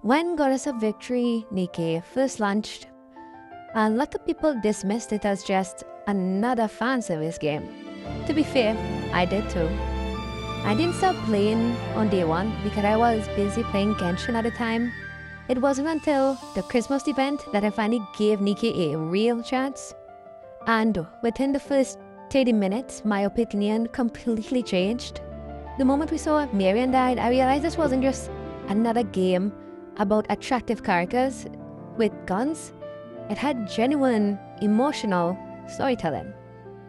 When Goddess of Victory Nikki first launched, a lot of people dismissed it as just another fan service game. To be fair, I did too. I didn't start playing on day one because I was busy playing Genshin at the time. It wasn't until the Christmas event that I finally gave Nikki a real chance. And within the first 30 minutes, my opinion completely changed. The moment we saw Marion died, I realized this wasn't just another game about attractive characters with guns. It had genuine, emotional storytelling.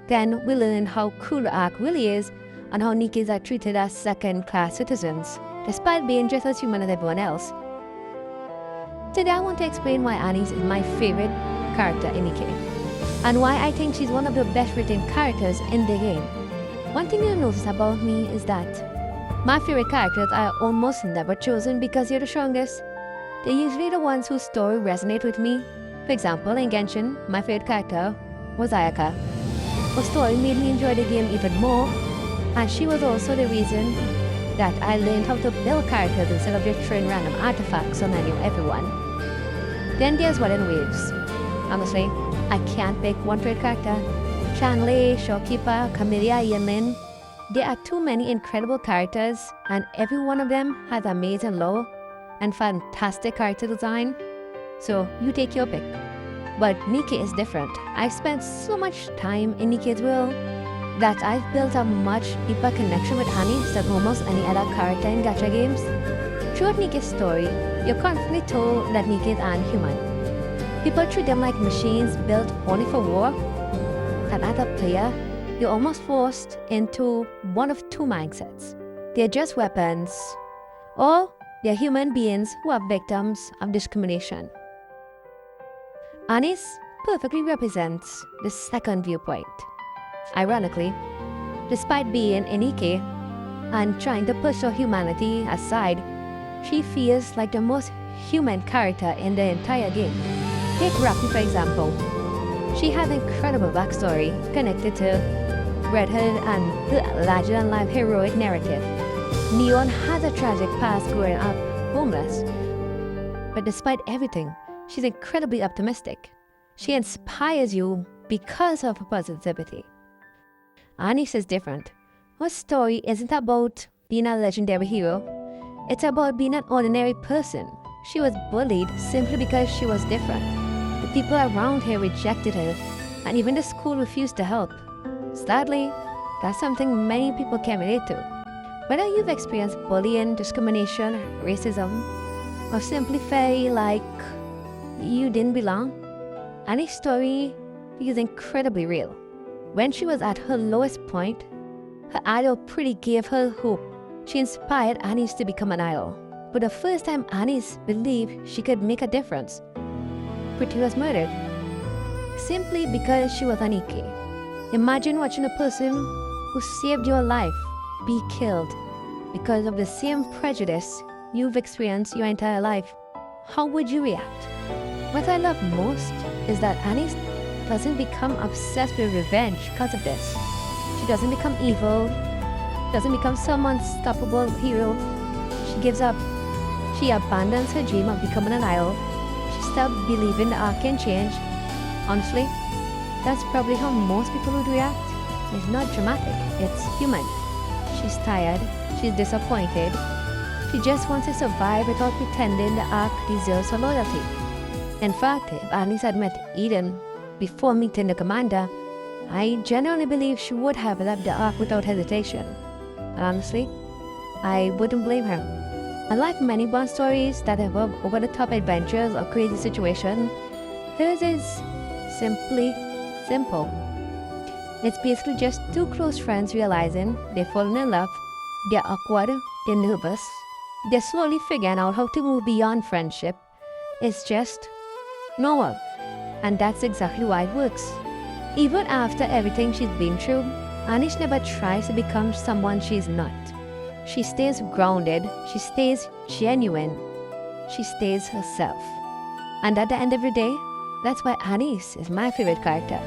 Then we learned how cool the arc really is and how Nikis are treated as second-class citizens, despite being just as human as everyone else. Today I want to explain why Anise is my favorite character in Nikke, and why I think she's one of the best written characters in the game. One thing you'll notice about me is that my favorite characters are almost never chosen because they're the strongest. They're usually the ones whose story resonates with me. For example, in Genshin, my favorite character was Ayaka. Her story made me enjoy the game even more, and she was also the reason that I learned how to build characters instead of just throwing random artifacts on everyone. Then there's Wedding Waves. Honestly, I can't pick one favorite character. Chanley, Shopkeeper, Camellia, Yinlin. There are too many incredible characters, and every one of them has amazing lore and fantastic character design. So you take your pick. But Nikke is different. I've spent so much time in Nikke's world that I've built a much deeper connection with Anise than almost any other character in gacha games. Throughout Nikke's story, you're constantly told that Nikke is human. People treat them like machines built only for war. And as a player, you're almost forced into one of two mindsets. They're just weapons, or they're human beings who are victims of discrimination. Anise perfectly represents the second viewpoint. Ironically, despite being in Nikke and trying to push her humanity aside, she feels like the most human character in the entire game. Take Rocky for example. She has an incredible backstory connected to Red Hood and the larger-than-life heroic narrative. Neon has a tragic past growing up homeless. But despite everything, she's incredibly optimistic. She inspires you because of her positivity. Anise is different. Her story isn't about being a legendary hero. It's about being an ordinary person. She was bullied simply because she was different. The people around her rejected her, and even the school refused to help. Sadly, that's something many people can relate to. Whether you've experienced bullying, discrimination, racism, or simply feel like you didn't belong, Anise's story is incredibly real. When she was at her lowest point, her idol Pretty gave her hope. She inspired Anise to become an idol. For the first time Anise believed she could make a difference, Pretty was murdered, simply because she was a Nikke. Imagine watching a person who saved your life be killed because of the same prejudice you've experienced your entire life. How would you react? What I love most is that Anise doesn't become obsessed with revenge because of this. She doesn't become evil, doesn't become some unstoppable hero. She gives up. She abandons her dream of becoming an idol. She stopped believing the arc can change. Honestly, that's probably how most people would react. It's not dramatic, it's human. She's tired, she's disappointed. She just wants to survive without pretending the arc deserves her loyalty. In fact, if Anise had met Eden before meeting the commander, I genuinely believe she would have left the arc without hesitation. And honestly, I wouldn't blame her. Unlike many Bond stories that involve over-the-top adventures or crazy situations, hers is simply simple. It's basically just two close friends realizing they've fallen in love, they're awkward, they're nervous, they're slowly figuring out how to move beyond friendship. It's just normal. And that's exactly why it works. Even after everything she's been through, Anise never tries to become someone she's not. She stays grounded, she stays genuine, she stays herself. And at the end of the day, that's why Anise is my favorite character.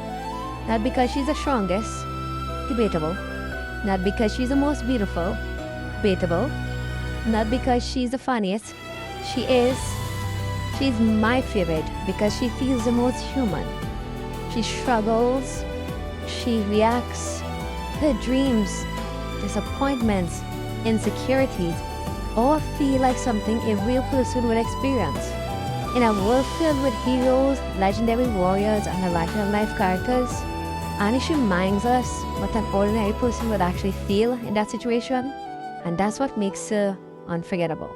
Not because she's the strongest, debatable. Not because she's the most beautiful, debatable. Not because she's the funniest, she is. She's my favorite because she feels the most human. She struggles, she reacts, her dreams, disappointments, insecurities all feel like something a real person would experience. In a world filled with heroes, legendary warriors, and larger life characters, Anish reminds us what an ordinary person would actually feel in that situation, and that's what makes her unforgettable.